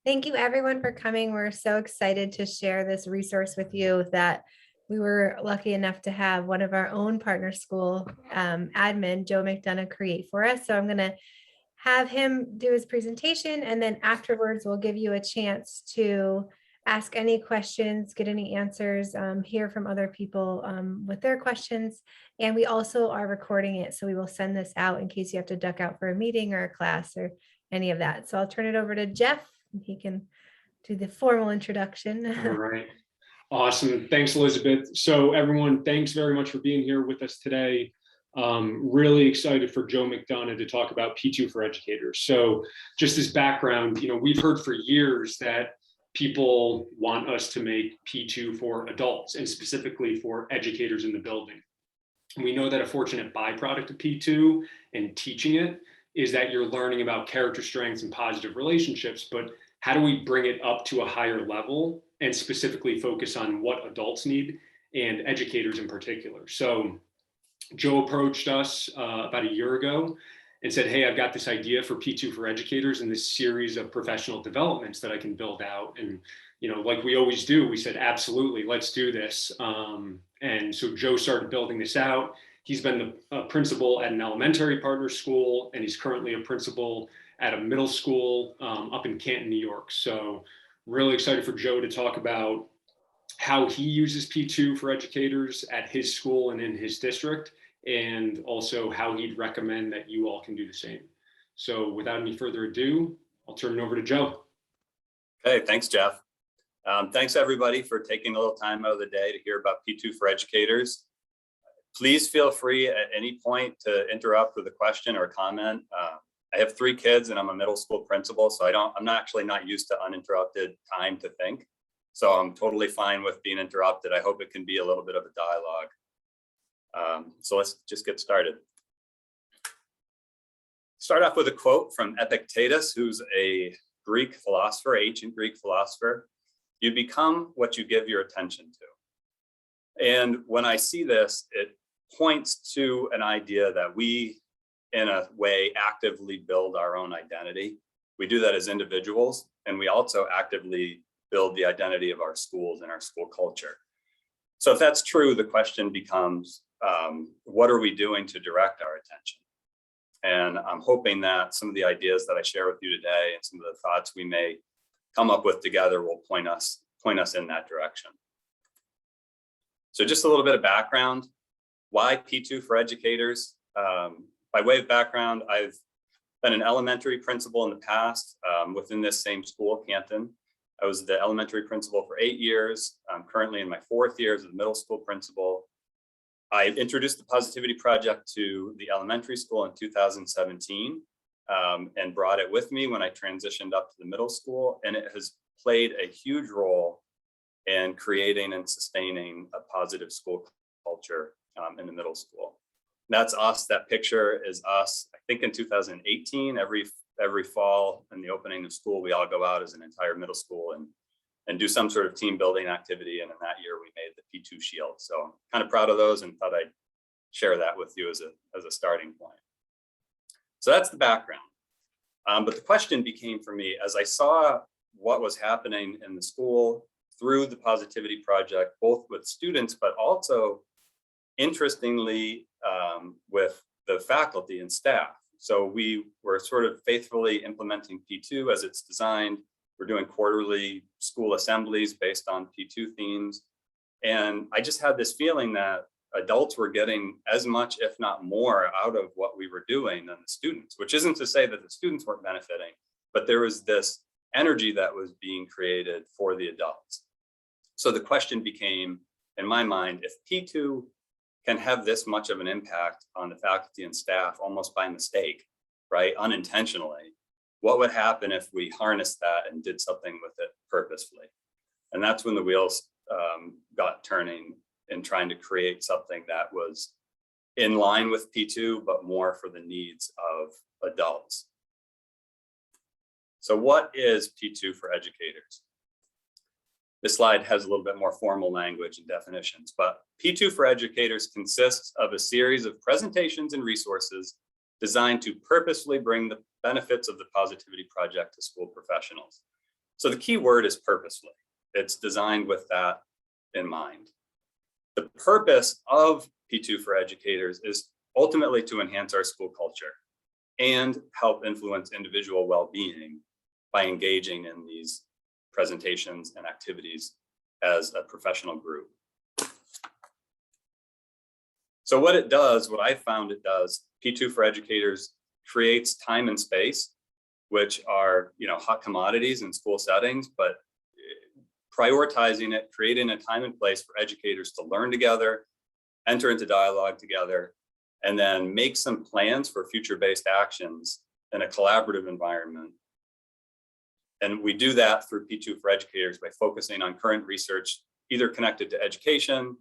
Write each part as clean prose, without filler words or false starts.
Thank you everyone for coming. We're so excited to share this resource with you that we were lucky enough to have one of our own partner school admin, Joe McDonough, create for us. So I'm going to have him do his presentation, and then afterwards we'll give you a chance to ask any questions, get any answers, hear from other people with their questions. And we also are recording it, so we will send this out in case you have to duck out for a meeting or a class or any of that. So I'll turn it over to Jeff. He can do the formal introduction. All right. Awesome. Thanks, Elizabeth. So everyone, thanks very much for being here with us today. Really excited for Joe McDonough to talk about P2 for educators. So just as background, we've heard for years that people want us to make P2 for adults and specifically for educators in the building. We know that a fortunate byproduct of P2 and teaching it is that you're learning about character strengths and positive relationships, but how do we bring it up to a higher level and specifically focus on what adults need and educators in particular? So Joe approached us about a year ago and said, hey, I've got this idea for P2 for educators and this series of professional developments that I can build out. And, like we always do, we said, absolutely, let's do this. And so Joe started building this out. He's been the principal at an elementary partner school, and he's currently a principal at a middle school up in Canton, New York. So really excited for Joe to talk about how he uses P2 for educators at his school and in his district, and also how he'd recommend that you all can do the same. So without any further ado, I'll turn it over to Joe. Hey, thanks, Jeff. Thanks everybody for taking a little time out of the day to hear about P2 for educators. Please feel free at any point to interrupt with a question or a comment. I have 3 kids and I'm a middle school principal, so I'm actually not used to uninterrupted time to think. So I'm totally fine with being interrupted. I hope it can be a little bit of a dialogue. So let's just get started. Start off with a quote from Epictetus, who's a Greek philosopher, ancient Greek philosopher. You become what you give your attention to. And when I see this, it points to an idea that we, in a way, actively build our own identity. We do that as individuals, and we also actively build the identity of our schools and our school culture. So if that's true, the question becomes, what are we doing to direct our attention? And I'm hoping that some of the ideas that I share with you today and some of the thoughts we may come up with together will point us in that direction. So just a little bit of background. Why P2 for educators? By way of background, I've been an elementary principal in the past within this same school, Canton. I was the elementary principal for 8 years. I'm currently in my 4th year as a middle school principal. I introduced the Positivity Project to the elementary school in 2017 and brought it with me when I transitioned up to the middle school. And it has played a huge role in creating and sustaining a positive school culture in the middle school. That's us. That picture is us. I think in 2018, every fall in the opening of school, we all go out as an entire middle school and do some sort of team building activity. And in that year, we made the P2 shield. So I'm kind of proud of those and thought I'd share that with you as a starting point. So that's the background. But the question became for me, as I saw what was happening in the school through the Positivity Project, both with students, but also interestingly with the faculty and staff. So we were sort of faithfully implementing P2 as it's designed. We're doing quarterly school assemblies based on P2 themes. And I just had this feeling that adults were getting as much, if not more, out of what we were doing than the students, which isn't to say that the students weren't benefiting, but there was this energy that was being created for the adults. So the question became, in my mind, if P2 can have this much of an impact on the faculty and staff almost by mistake, right, unintentionally, what would happen if we harnessed that and did something with it purposefully? And that's when the wheels got turning in trying to create something that was in line with P2, but more for the needs of adults. So what is P2 for educators? This slide has a little bit more formal language and definitions, but P2 for educators consists of a series of presentations and resources designed to purposefully bring the benefits of the Positivity Project to school professionals. So the key word is purposefully. It's designed with that in mind. The purpose of P2 for Educators is ultimately to enhance our school culture and help influence individual well-being by engaging in these presentations and activities as a professional group. So what it does, what I found it does, P2 for Educators creates time and space, which are, hot commodities in school settings, but prioritizing it, creating a time and place for educators to learn together, enter into dialogue together, and then make some plans for future-based actions in a collaborative environment. And we do that through P2 for Educators by focusing on current research, either connected to education,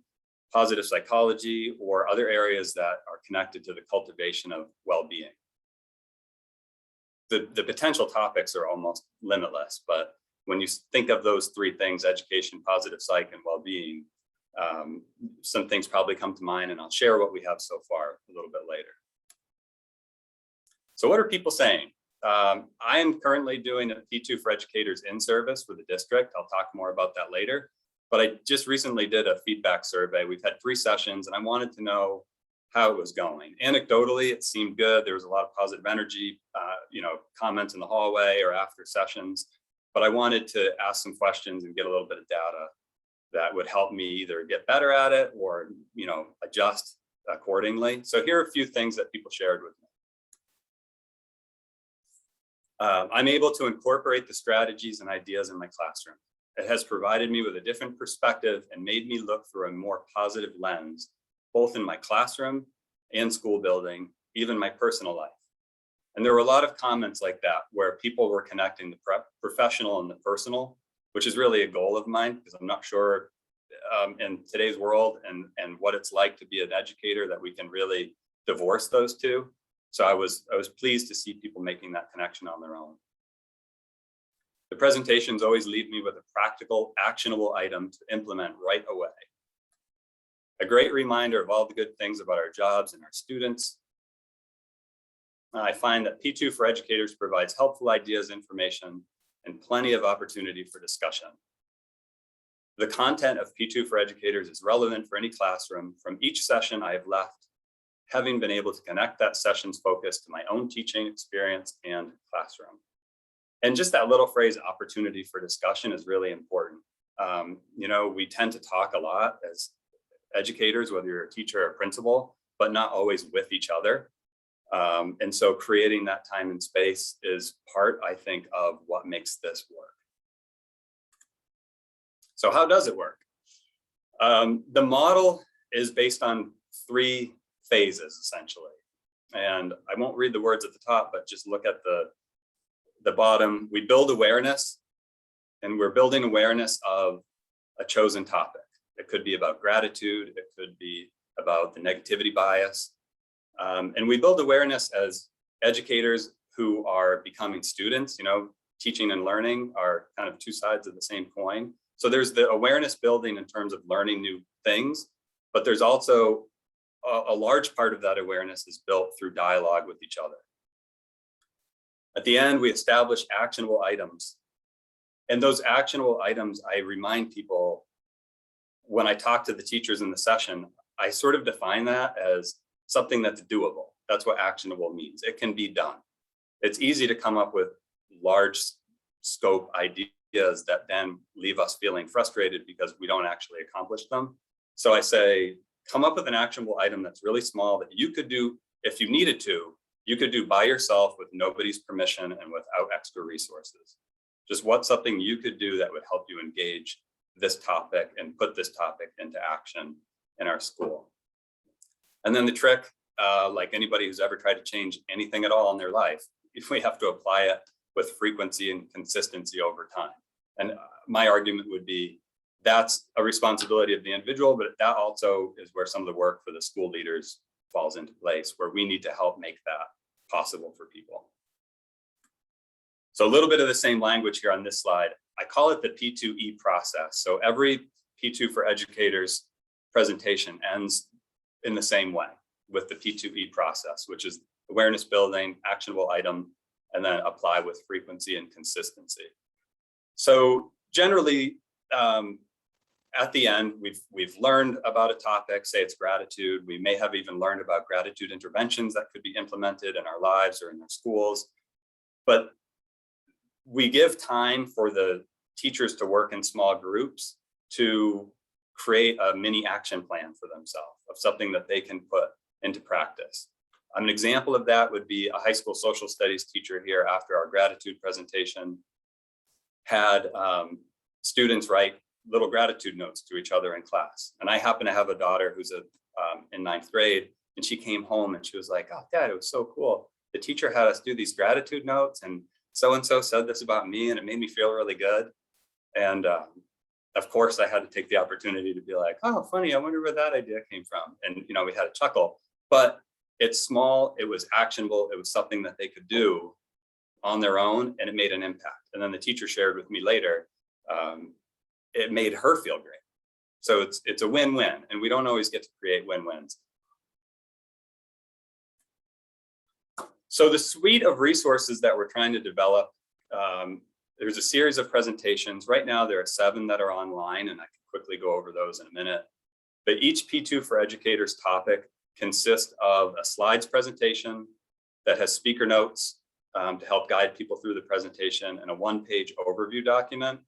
positive psychology, or other areas that are connected to the cultivation of well-being. The potential topics are almost limitless, but when you think of those three things, education, positive psych, and well-being, some things probably come to mind, and I'll share what we have so far a little bit later. So what are people saying? I am currently doing a P2 for Educators in service for the district. I'll talk more about that later, but I just recently did a feedback survey. We've had 3 sessions, and I wanted to know how it was going. Anecdotally, it seemed good. There was a lot of positive energy, comments in the hallway or after sessions, but I wanted to ask some questions and get a little bit of data that would help me either get better at it or, adjust accordingly. So here are a few things that people shared with me. I'm able to incorporate the strategies and ideas in my classroom. It has provided me with a different perspective and made me look through a more positive lens, both in my classroom and school building, even my personal life. And there were a lot of comments like that where people were connecting the professional and the personal, which is really a goal of mine, because I'm not sure in today's world and what it's like to be an educator that we can really divorce those two. So I was pleased to see people making that connection on their own. The presentations always leave me with a practical, actionable item to implement right away. A great reminder of all the good things about our jobs and our students. I find that P2 for Educators provides helpful ideas, information, and plenty of opportunity for discussion. The content of P2 for Educators is relevant for any classroom. From each session I have left, having been able to connect that session's focus to my own teaching experience and classroom. And just that little phrase, opportunity for discussion, is really important. We tend to talk a lot as educators, whether you're a teacher or a principal, but not always with each other. And so creating that time and space is part, I think, of what makes this work. So how does it work? The model is based on 3 phases, essentially. And I won't read the words at the top, but just look at the bottom. We build awareness, and we're building awareness of a chosen topic. It could be about gratitude. It could be about the negativity bias. And we build awareness as educators who are becoming students. Teaching and learning are kind of 2 sides of the same coin. So there's the awareness building in terms of learning new things, but there's also a large part of that awareness is built through dialogue with each other. At the end, we establish actionable items. And those actionable items, I remind people, when I talk to the teachers in the session, I sort of define that as something that's doable. That's what actionable means. It can be done. It's easy to come up with large scope ideas that then leave us feeling frustrated because we don't actually accomplish them. So I say, come up with an actionable item that's really small that you could do if you needed to. You could do by yourself with nobody's permission and without extra resources. Just what's something you could do that would help you engage this topic and put this topic into action in our school. And then the trick, like anybody who's ever tried to change anything at all in their life, we have to apply it with frequency and consistency over time. And my argument would be that's a responsibility of the individual, but that also is where some of the work for the school leaders falls into place, where we need to help make that possible for people. So a little bit of the same language here on this slide. I call it the P2E process. So every P2 for Educators presentation ends in the same way with the P2E process, which is awareness building, actionable item, and then apply with frequency and consistency. So generally, at the end, we've learned about a topic, say it's gratitude. We may have even learned about gratitude interventions that could be implemented in our lives or in our schools. But we give time for the teachers to work in small groups to create a mini action plan for themselves of something that they can put into practice. An example of that would be a high school social studies teacher here after our gratitude presentation had students write little gratitude notes to each other in class. And I happen to have a daughter who's in 9th grade, and she came home and she was like, "Oh, Dad, it was so cool. The teacher had us do these gratitude notes, and so-and-so said this about me, and it made me feel really good." And of course, I had to take the opportunity to be like, "Oh, funny, I wonder where that idea came from." And, you know, we had a chuckle, but it's small, it was actionable, it was something that they could do on their own, and it made an impact. And then the teacher shared with me later, it made her feel great. So it's a win-win, and we don't always get to create win-wins. So the suite of resources that we're trying to develop, there's a series of presentations. Right now, there are 7 that are online, and I can quickly go over those in a minute. But each P2 for Educators topic consists of a slides presentation that has speaker notes to help guide people through the presentation, and a 1-page overview document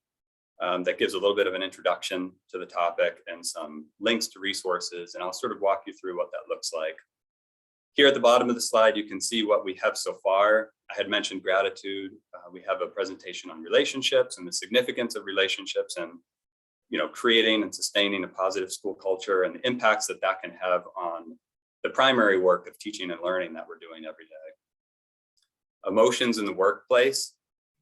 that gives a little bit of an introduction to the topic and some links to resources. And I'll sort of walk you through what that looks like. Here at the bottom of the slide, you can see what we have so far. I had mentioned gratitude. We have a presentation on relationships and the significance of relationships, and, you know, creating and sustaining a positive school culture and the impacts that that can have on the primary work of teaching and learning that we're doing every day. Emotions in the workplace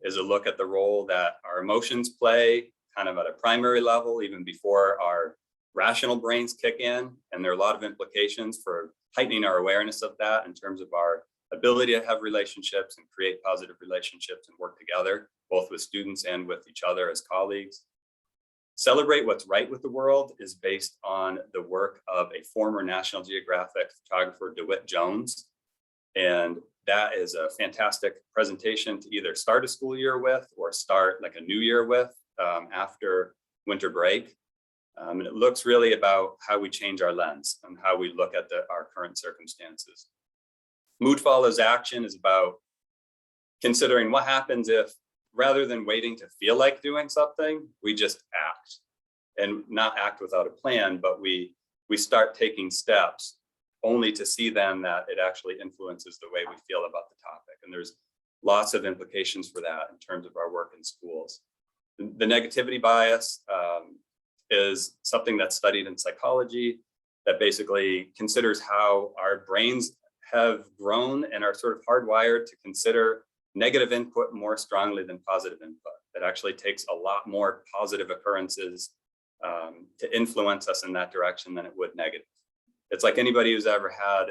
is a look at the role that our emotions play kind of at a primary level, even before our rational brains kick in. And there are a lot of implications for heightening our awareness of that in terms of our ability to have relationships and create positive relationships and work together, both with students and with each other as colleagues. Celebrate What's Right with the World is based on the work of a former National Geographic photographer, DeWitt Jones. And that is a fantastic presentation to either start a school year with or start like a new year with after winter break. And it looks really about how we change our lens and how we look at our current circumstances. Mood Follows Action is about considering what happens if, rather than waiting to feel like doing something, we just act, and not act without a plan, but we start taking steps only to see then that it actually influences the way we feel about the topic. And there's lots of implications for that in terms of our work in schools. The negativity bias is something that's studied in psychology that basically considers how our brains have grown and are sort of hardwired to consider negative input more strongly than positive input. It actually takes a lot more positive occurrences to influence us in that direction than it would negative. It's like anybody who's ever had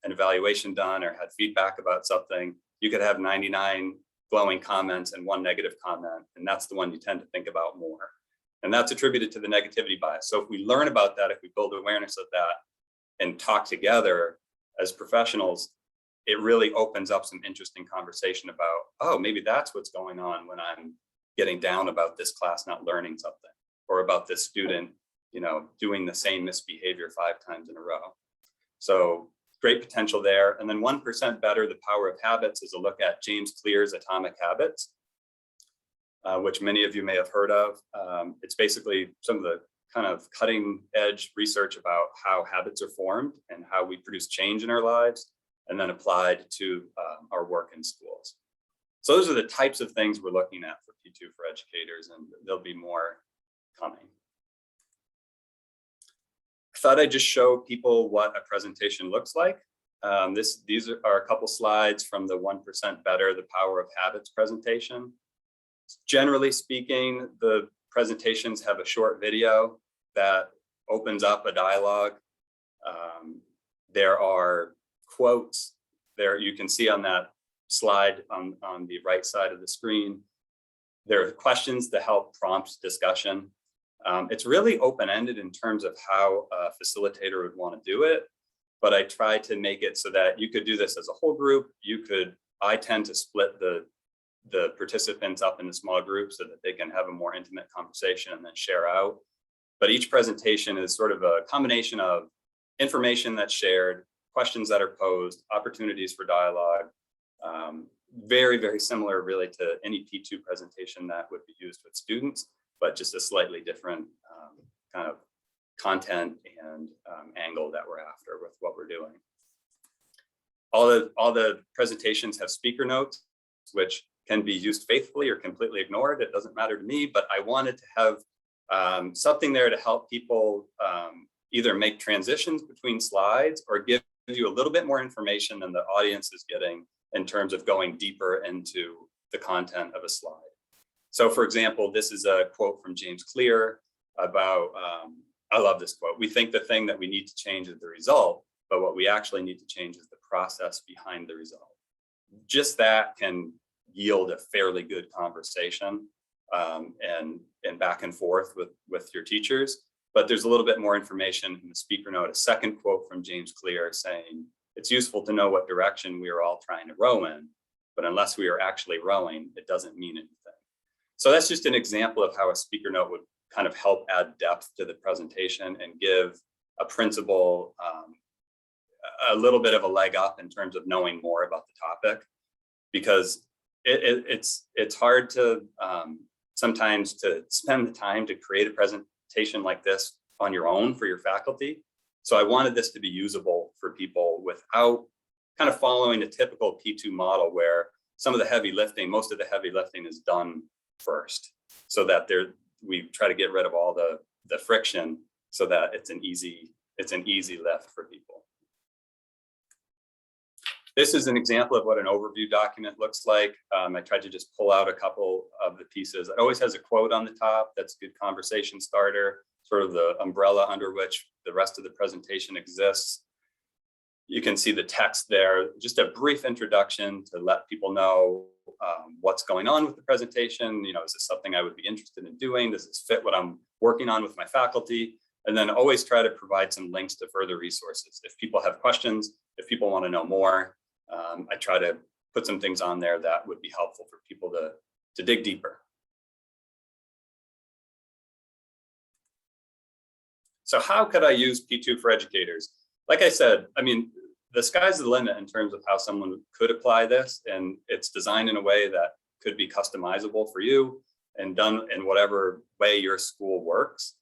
an evaluation done or had feedback about something, you could have 99 glowing comments and 1 negative comment, and that's the one you tend to think about more. And that's attributed to the negativity bias. So if we learn about that, if we build awareness of that and talk together as professionals, it really opens up some interesting conversation about, oh, maybe that's what's going on when I'm getting down about this class not learning something, or about this student, you know, doing the same misbehavior 5 times in a row. So great potential there. And then 1% Better, The Power of Habits is a look at James Clear's Atomic Habits, which many of you may have heard of. It's basically some of the kind of cutting edge research about how habits are formed and how we produce change in our lives, and then applied to our work in schools. So those are the types of things we're looking at for P2 for Educators, and there'll be more coming. I thought I'd just show people what a presentation looks like. These are a couple slides from the 1% Better, The Power of Habits presentation. Generally speaking, the presentations have a short video that opens up a dialogue. There are quotes there you can see on that slide on the right side of the screen. There are questions to help prompt discussion. It's really open-ended in terms of how a facilitator would want to do it, but I try to make it so that you could do this as a whole group. I tend to split the the participants up into small groups so that they can have a more intimate conversation and then share out. But each presentation is sort of a combination of information that's shared, questions that are posed, opportunities for dialogue. Very, very similar really to any P2 presentation that would be used with students, but just a slightly different kind of content and angle that we're after with what we're doing. All the presentations have speaker notes, which can be used faithfully or completely ignored. It doesn't matter to me, but I wanted to have something there to help people either make transitions between slides or give you a little bit more information than the audience is getting in terms of going deeper into the content of a slide. So for example, this is a quote from James Clear about, I love this quote, "We think the thing that we need to change is the result, but what we actually need to change is the process behind the result." Just that can yield a fairly good conversation and back and forth with your teachers. But there's a little bit more information in the speaker note, a second quote from James Clear saying, "It's useful to know what direction we are all trying to row in, but unless we are actually rowing, it doesn't mean anything." So that's just an example of how a speaker note would kind of help add depth to the presentation and give a principal a little bit of a leg up in terms of knowing more about the topic, because it's hard to sometimes to spend the time to create a presentation like this on your own for your faculty. So I wanted this to be usable for people without kind of following a typical P2 model where some of the heavy lifting, most of the heavy lifting is done first, so that we try to get rid of all the friction so that it's an easy lift for people. This is an example of what an overview document looks like. I tried to just pull out a couple of the pieces. It always has a quote on the top. That's a good conversation starter, sort of the umbrella under which the rest of the presentation exists. You can see the text there, just a brief introduction to let people know what's going on with the presentation. You know, is this something I would be interested in doing? Does this fit what I'm working on with my faculty? And then always try to provide some links to further resources. If people have questions, if people want to know more, I try to put some things on there that would be helpful for people to dig deeper. So how could I use P2 for educators? Like I said, I mean, the sky's the limit in terms of how someone could apply this, and it's designed in a way that could be customizable for you and done in whatever way your school works.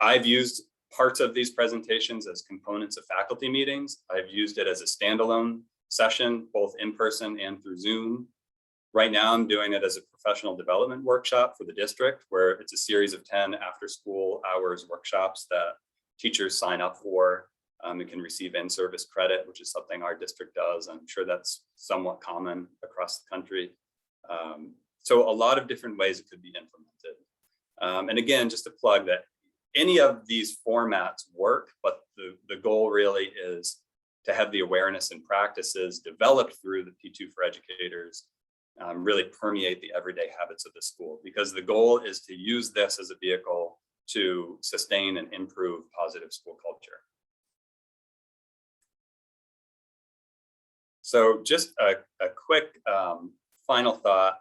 I've used parts of these presentations as components of faculty meetings. I've used it as a standalone session, both in person and through Zoom. Right now, I'm doing it as a professional development workshop for the district, where it's a series of 10 after-school hours workshops that teachers sign up for and can receive in-service credit, which is something our district does. I'm sure that's somewhat common across the country. So a lot of different ways it could be implemented. And again, just to plug that any of these formats work, but the goal really is to have the awareness and practices developed through the P2 for educators really permeate the everyday habits of the school, because the goal is to use this as a vehicle to sustain and improve positive school culture. So just a quick final thought,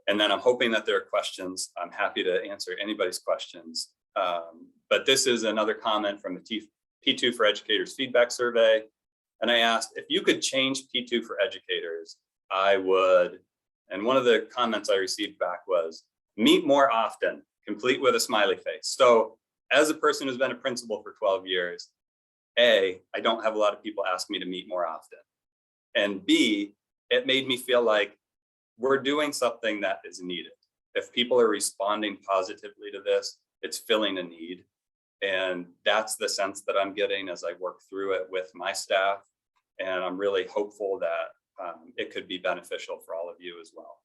and then I'm hoping that there are questions. I'm happy to answer anybody's questions. But this is another comment from the P2 for Educators feedback survey. And I asked, if you could change P2 for educators, I would. And one of the comments I received back was, meet more often, complete with a smiley face. So as a person who's been a principal for 12 years, A, I don't have a lot of people ask me to meet more often. And B, it made me feel like we're doing something that is needed. If people are responding positively to this, it's filling a need. And that's the sense that I'm getting as I work through it with my staff. And I'm really hopeful that it could be beneficial for all of you as well.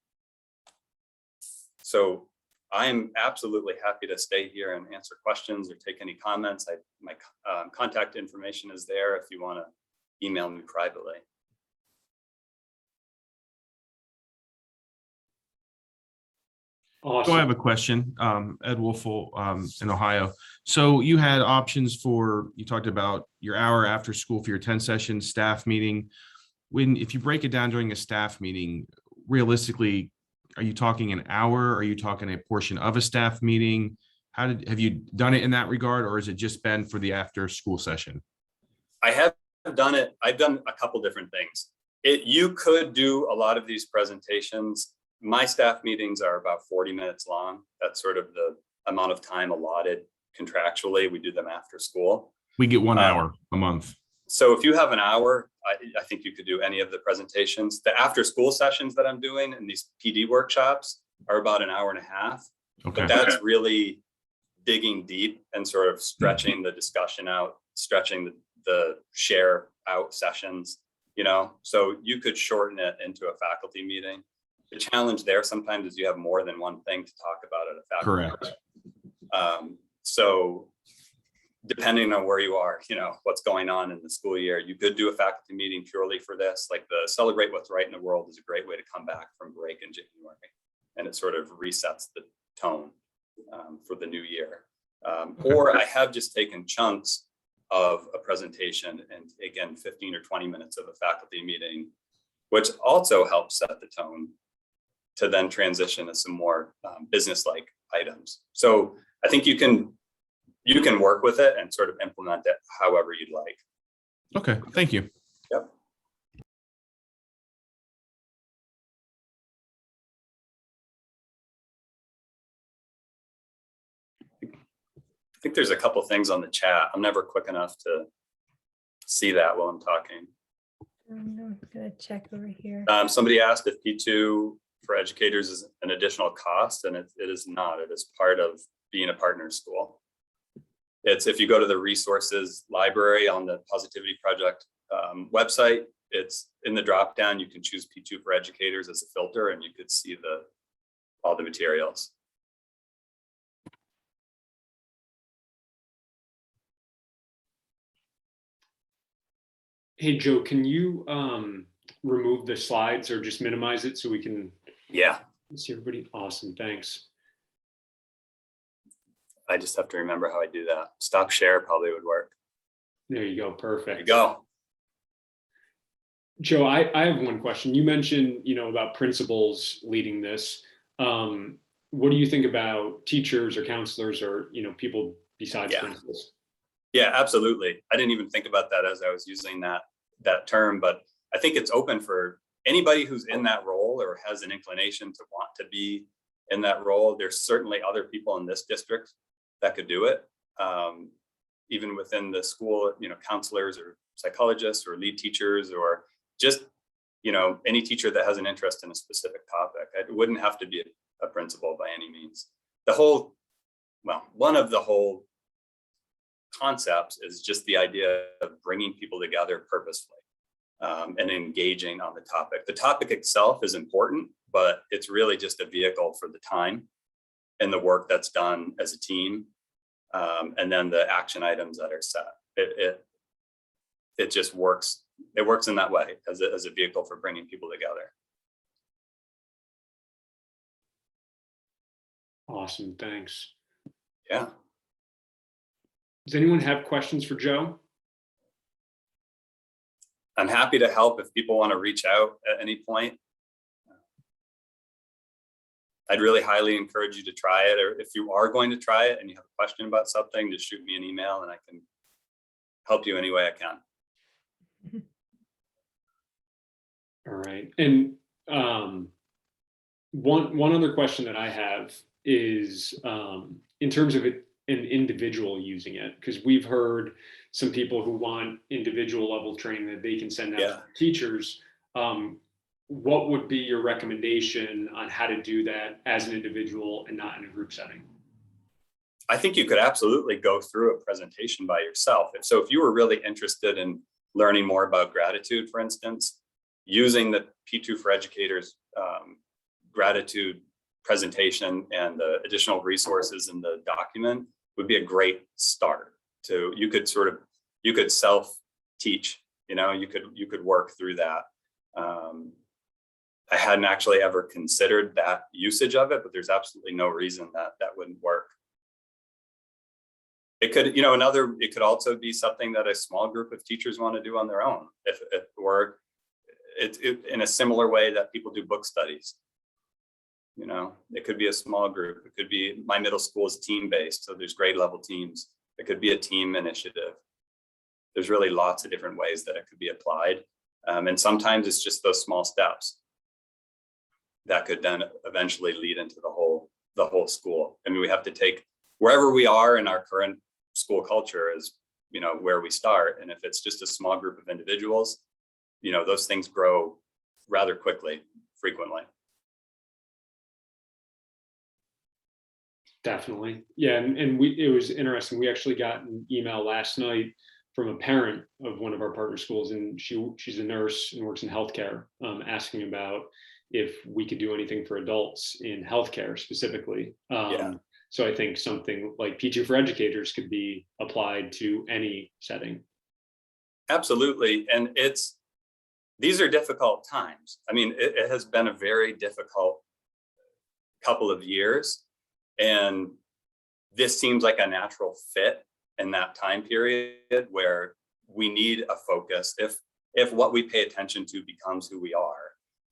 So I'm absolutely happy to stay here and answer questions or take any comments. My contact information is there if you want to email me privately. Awesome. So I have a question, Ed Wolfel in Ohio. So you had options for, you talked about your hour after school for your 10 session staff meeting. if you break it down during a staff meeting, realistically, are you talking an hour? Are you talking a portion of a staff meeting? Have you done it in that regard, or has it just been for the after school session? I have done it. I've done a couple different things. You could do a lot of these presentations. My staff meetings are about 40 minutes long. That's sort of the amount of time allotted contractually. We do them after school. We get 1 hour a month. So if you have an hour, I think you could do any of the presentations. The after school sessions that I'm doing and these PD workshops are about an hour and a half. Okay. But that's really digging deep and sort of stretching the discussion out, stretching the share out sessions, you know, so you could shorten it into a faculty meeting. The challenge there sometimes is you have more than one thing to talk about at a faculty Correct. So depending on where you are, you know, what's going on in the school year, you could do a faculty meeting purely for this. Like the Celebrate What's Right in the World is a great way to come back from break in January. And it sort of resets the tone for the new year. Or I have just taken chunks of a presentation and again, 15 or 20 minutes of a faculty meeting, which also helps set the tone to then transition to some more business-like items. So I think you can work with it and sort of implement it however you'd like. Okay, thank you. Yep. I think there's a couple things on the chat. I'm never quick enough to see that while I'm talking. I'm gonna check over here. Somebody asked if P2 for educators is an additional cost, and it is not. It is part of being a partner school. It's if you go to the resources library on the Positivity Project website, it's in the drop down. You can choose P2 for educators as a filter, and you could see all the materials. Hey, Joe, can you remove the slides or just minimize it so we can see everybody? Awesome, thanks. I just have to remember how I do that. Stop share probably would work. There you go, perfect. There you go. Joe, I have one question. You mentioned, about principals leading this. What do you think about teachers or counselors or, people besides principals? Yeah, absolutely. I didn't even think about that as I was using that term, but I think it's open for anybody who's in that role or has an inclination to want to be in that role. There's certainly other people in this district that could do it. Even within the school, counselors or psychologists or lead teachers or just, any teacher that has an interest in a specific topic. It wouldn't have to be a principal by any means. One of the whole concepts is just the idea of bringing people together purposefully and engaging on the topic. The topic itself is important, but it's really just a vehicle for the time and the work that's done as a team, and then the action items that are set. It just works. It works in that way as a vehicle for bringing people together. Awesome, thanks. Yeah. Does anyone have questions for Joe? I'm happy to help if people want to reach out at any point. I'd really highly encourage you to try it, or if you are going to try it and you have a question about something, just shoot me an email and I can help you any way I can. All right. And one other question that I have is in terms of an individual using it, because we've heard some people who want individual level training that they can send out to teachers. What would be your recommendation on how to do that as an individual and not in a group setting? I think you could absolutely go through a presentation by yourself. So if you were really interested in learning more about gratitude, for instance, using the P2 for Educators gratitude presentation and the additional resources in the document would be a great start. You could self-teach, you could work through that. I hadn't actually ever considered that usage of it, but there's absolutely no reason that wouldn't work. It could, it could also be something that a small group of teachers want to do on their own. Or in a similar way that people do book studies. You know, it could be a small group. It could be, my middle school is team-based, so there's grade level teams. It could be a team initiative. There's really lots of different ways that it could be applied. And sometimes it's just those small steps that could then eventually lead into the whole school. I mean, we have to take wherever we are in our current school culture is, you know, where we start. And if it's just a small group of individuals, you know, those things grow rather quickly, frequently. Definitely. Yeah. And it was interesting. We actually got an email last night from a parent of one of our partner schools, and she's a nurse and works in healthcare, asking about if we could do anything for adults in healthcare specifically. So I think something like P2 for educators could be applied to any setting. Absolutely. And these are difficult times. I mean, it has been a very difficult couple of years, and this seems like a natural fit in that time period where we need a focus. If what we pay attention to becomes who we are,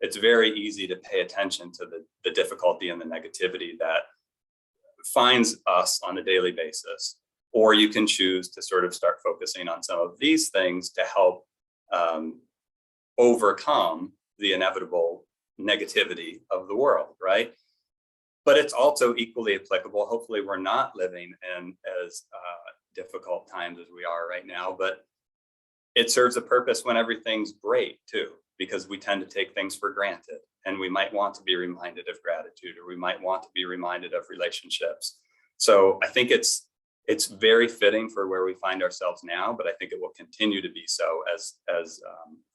it's very easy to pay attention to the difficulty and the negativity that finds us on a daily basis. Or you can choose to sort of start focusing on some of these things to help overcome the inevitable negativity of the world, right? But it's also equally applicable. Hopefully we're not living in as difficult times as we are right now, but it serves a purpose when everything's great too, because we tend to take things for granted, and we might want to be reminded of gratitude, or we might want to be reminded of relationships. So I think it's very fitting for where we find ourselves now, but I think it will continue to be so as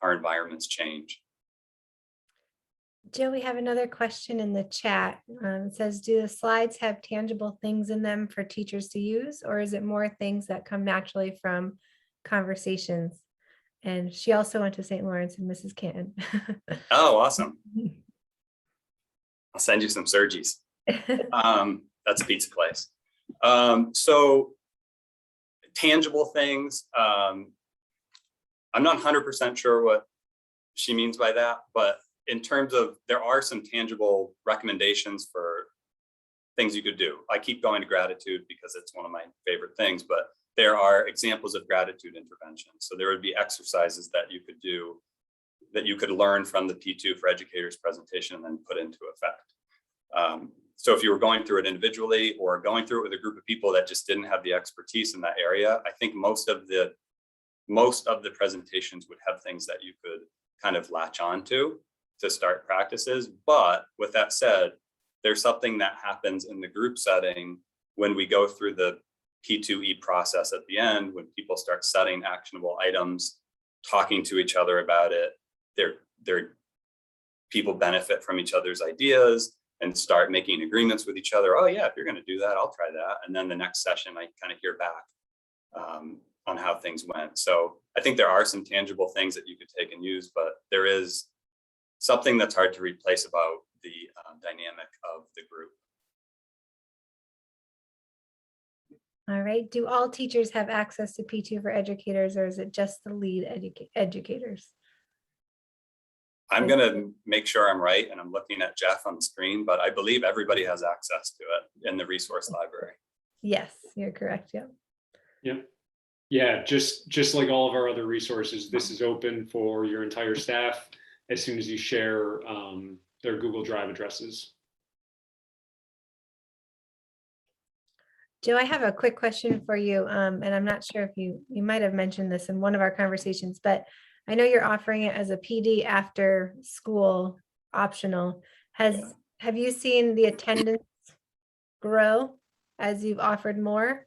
our environments change. Jill, we have another question in the chat. It says, do the slides have tangible things in them for teachers to use, or is it more things that come naturally from conversations? And she also went to St. Lawrence and Mrs. Canton. Oh, awesome. I'll send you some Sergis. That's a pizza place. So tangible things. I'm not 100% sure what she means by that, but in terms of, there are some tangible recommendations for things you could do. I keep going to gratitude because it's one of my favorite things, but there are examples of gratitude interventions. So there would be exercises that you could do, that you could learn from the P2 for Educators presentation and then put into effect. So if you were going through it individually or going through it with a group of people that just didn't have the expertise in that area, I think most of the presentations would have things that you could kind of latch on to start practices. But with that said, there's something that happens in the group setting when we go through the P2E process at the end, when people start setting actionable items, talking to each other about it, people benefit from each other's ideas and start making agreements with each other. Oh yeah, if you're going to do that, I'll try that. And then the next session, I kind of hear back on how things went. So I think there are some tangible things that you could take and use, but there is something that's hard to replace about the dynamic of the group. All right. Do all teachers have access to P2 for educators, or is it just the lead educators? I'm going to make sure I'm right, and I'm looking at Jeff on the screen, but I believe everybody has access to it in the resource library. Yes, you're correct. Yeah. Yep. Yeah, just like all of our other resources, this is open for your entire staff as soon as you share their Google Drive addresses. Joe, I have a quick question for you, and I'm not sure if you might have mentioned this in one of our conversations, but I know you're offering it as a PD after school optional. Have you seen the attendance grow as you've offered more?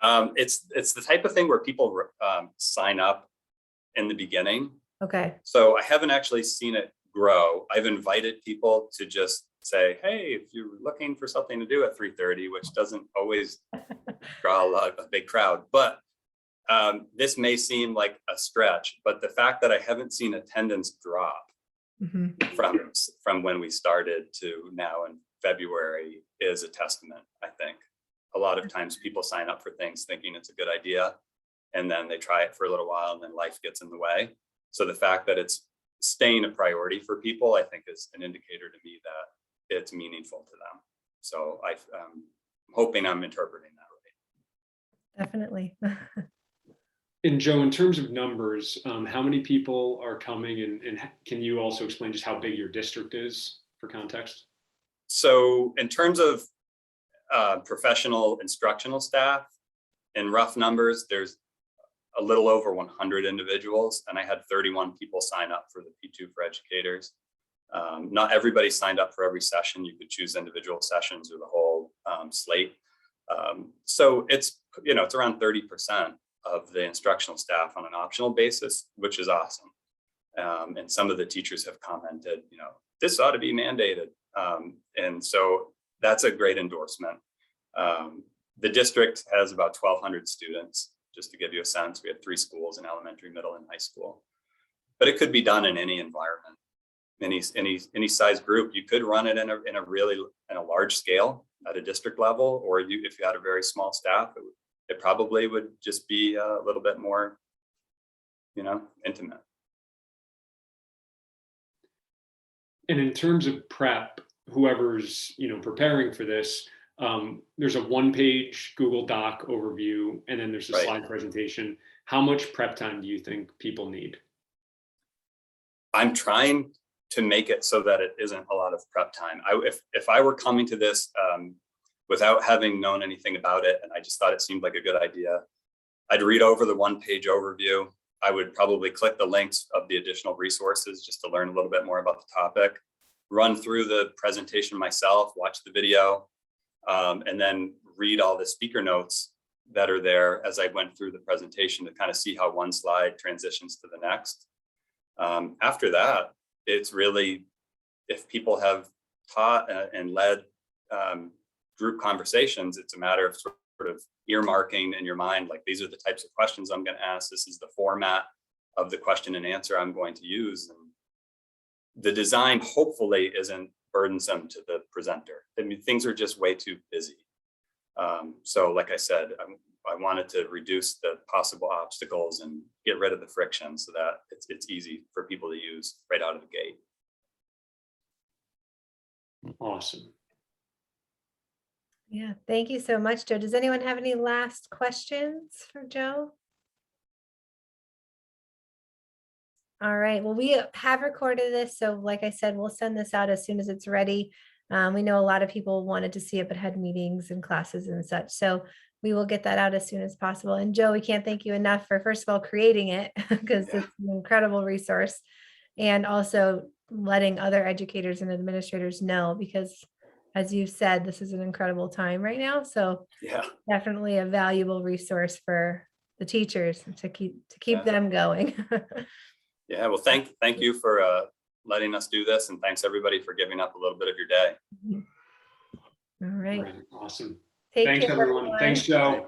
It's the type of thing where people sign up in the beginning. Okay. So I haven't actually seen it grow. I've invited people to just say, hey, if you're looking for something to do at 3:30, which doesn't always draw a big crowd, but this may seem like a stretch, but the fact that I haven't seen attendance drop from when we started to now in February is a testament, I think. A lot of times people sign up for things thinking it's a good idea, and then they try it for a little while and then life gets in the way. So the fact that it's staying a priority for people, I think is an indicator to me that it's meaningful to them. So I'm hoping I'm interpreting that right. Definitely. And Joe, in terms of numbers, how many people are coming, and can you also explain just how big your district is for context? So in terms of professional instructional staff, in rough numbers, there's a little over 100 individuals, and I had 31 people sign up for the P2 for Educators. Not everybody signed up for every session. You could choose individual sessions or the whole slate. So it's, it's around 30% of the instructional staff on an optional basis, which is awesome. And some of the teachers have commented, this ought to be mandated. And so that's a great endorsement. The district has about 1,200 students, just to give you a sense. We have 3 schools in elementary, middle, and high school. But it could be done in any environment, any size group. You could run it in a large scale at a district level, or if you had a very small staff, it probably would just be a little bit more, intimate. And in terms of prep, whoever's, preparing for this, there's a 1-page Google Doc overview, and then there's a slide presentation. How much prep time do you think people need? I'm trying to make it so that it isn't a lot of prep time. If I were coming to this without having known anything about it, and I just thought it seemed like a good idea, I'd read over the 1-page overview. I would probably click the links of the additional resources just to learn a little bit more about the topic, run through the presentation myself, watch the video, and then read all the speaker notes that are there as I went through the presentation to kind of see how one slide transitions to the next. After that, it's really, if people have taught and led group conversations, it's a matter of sort of earmarking in your mind, like, these are the types of questions I'm going to ask. This is the format of the question and answer I'm going to use. And the design hopefully isn't burdensome to the presenter. I mean, things are just way too busy. So like I said, I wanted to reduce the possible obstacles and get rid of the friction so that it's easy for people to use right out of the gate. Awesome. Yeah, thank you so much, Joe. Does anyone have any last questions for Joe? All right, well, we have recorded this. So like I said, we'll send this out as soon as it's ready. We know a lot of people wanted to see it, but had meetings and classes and such. So we will get that out as soon as possible. And Joe, we can't thank you enough for, first of all, creating it, because it's an incredible resource, and also letting other educators and administrators know, because as you've said, this is an incredible time right now. So Yeah, definitely a valuable resource for the teachers to keep them going. yeah. Well, thank you for letting us do this, and thanks everybody for giving up a little bit of your day. All right. Awesome. Take Thanks, care, everyone. Thanks, Joe.